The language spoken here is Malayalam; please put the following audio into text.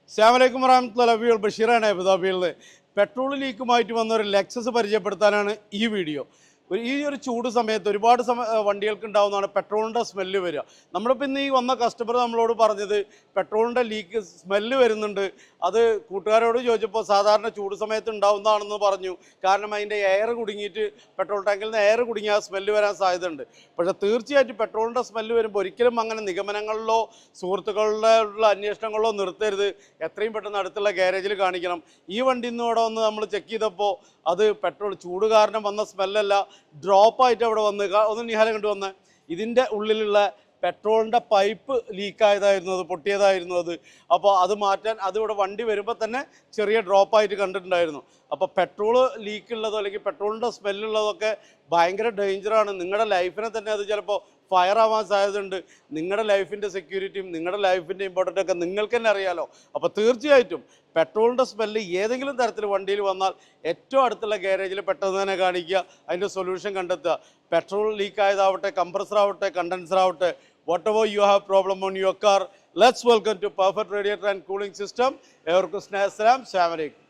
അസ്സലാമു വറഹ്മത്തുള്ളാഹി ബഷീറാണ് അബുദാബിയിൽ നിന്ന്. പെട്രോൾ ലീക്കുമായിട്ട് വന്ന ഒരു ലെക്സസ് പരിചയപ്പെടുത്താനാണ് ഈ വീഡിയോ. ഈ ഒരു ചൂട് സമയത്ത് ഒരുപാട് വണ്ടികൾക്ക് ഉണ്ടാകുന്നതാണ് പെട്രോളിൻ്റെ സ്മെല്ല് വരിക. നമ്മളിപ്പോൾ ഇന്ന് ഈ വന്ന കസ്റ്റമർ നമ്മളോട് പറഞ്ഞത് പെട്രോളിൻ്റെ ലീക്ക് സ്മെല്ല് വരുന്നുണ്ട്. അത് കൂട്ടുകാരോട് ചോദിച്ചപ്പോൾ സാധാരണ ചൂട് സമയത്ത് ഉണ്ടാവുന്നതാണെന്ന് പറഞ്ഞു. കാരണം അതിൻ്റെ എയർ കുടുങ്ങിയിട്ട് പെട്രോൾ ടാങ്കിൽ നിന്ന് എയർ കുടുങ്ങി ആ സ്മെല്ല് വരാൻ സാധ്യതയുണ്ട്. പക്ഷേ തീർച്ചയായിട്ടും പെട്രോളിൻ്റെ സ്മെല്ല് വരുമ്പോൾ ഒരിക്കലും അങ്ങനെ നിഗമനങ്ങളിലോ സുഹൃത്തുക്കളുടെ ഉള്ള അന്വേഷണങ്ങളിലോ നിർത്തരുത്. എത്രയും പെട്ടെന്ന് അടുത്തുള്ള ഗ്യാരേജിൽ കാണിക്കണം. ഈ വണ്ടി ഇന്ന് ഇവിടെ വന്ന് നമ്മൾ ചെക്ക് ചെയ്തപ്പോൾ അത് പെട്രോൾ ചൂട് കാരണം വന്ന സ്മെല്ലല്ല, ഡ്രോപ്പായിട്ട് അവിടെ വന്ന് ഒന്ന് നിഹാലം കൊണ്ടുവന്ന് ഇതിൻ്റെ ഉള്ളിലുള്ള പെട്രോളിൻ്റെ പൈപ്പ് ലീക്കായതായിരുന്നു, അത് പൊട്ടിയതായിരുന്നു അത്. അപ്പോൾ അത് മാറ്റാൻ അതിവിടെ വണ്ടി വരുമ്പോൾ തന്നെ ചെറിയ ഡ്രോപ്പായിട്ട് കണ്ടിട്ടുണ്ടായിരുന്നു. അപ്പോൾ പെട്രോൾ ലീക്കുള്ളതോ അല്ലെങ്കിൽ പെട്രോളിൻ്റെ സ്മെല്ലുള്ളതൊക്കെ ഭയങ്കര ഡേഞ്ചറാണ്. നിങ്ങളുടെ ലൈഫിനെ തന്നെ അത് ചിലപ്പോൾ ഫയർ ആവാൻ സാധ്യതയുണ്ട്. നിങ്ങളുടെ ലൈഫിൻ്റെ സെക്യൂരിറ്റിയും നിങ്ങളുടെ ലൈഫിൻ്റെ ഇമ്പോർട്ടൻ്റ് ഒക്കെ നിങ്ങൾക്ക് തന്നെ അറിയാലോ. അപ്പോൾ തീർച്ചയായിട്ടും പെട്രോളിൻ്റെ സ്മെല്ല് ഏതെങ്കിലും തരത്തിൽ വണ്ടിയിൽ വന്നാൽ ഏറ്റവും അടുത്തുള്ള ഗ്യാരേജിൽ പെട്ടെന്ന് തന്നെ കാണിക്കുക, അതിൻ്റെ സൊല്യൂഷൻ കണ്ടെത്തുക. പെട്രോൾ ലീക്ക് ആയതാവട്ടെ, കംപ്രസർ ആവട്ടെ, കണ്ടൻസർ ആവട്ടെ, whatever you have problem on your car, let's welcome to Perfect Radiator and Cooling System. Everyone, Assalamu alaikum.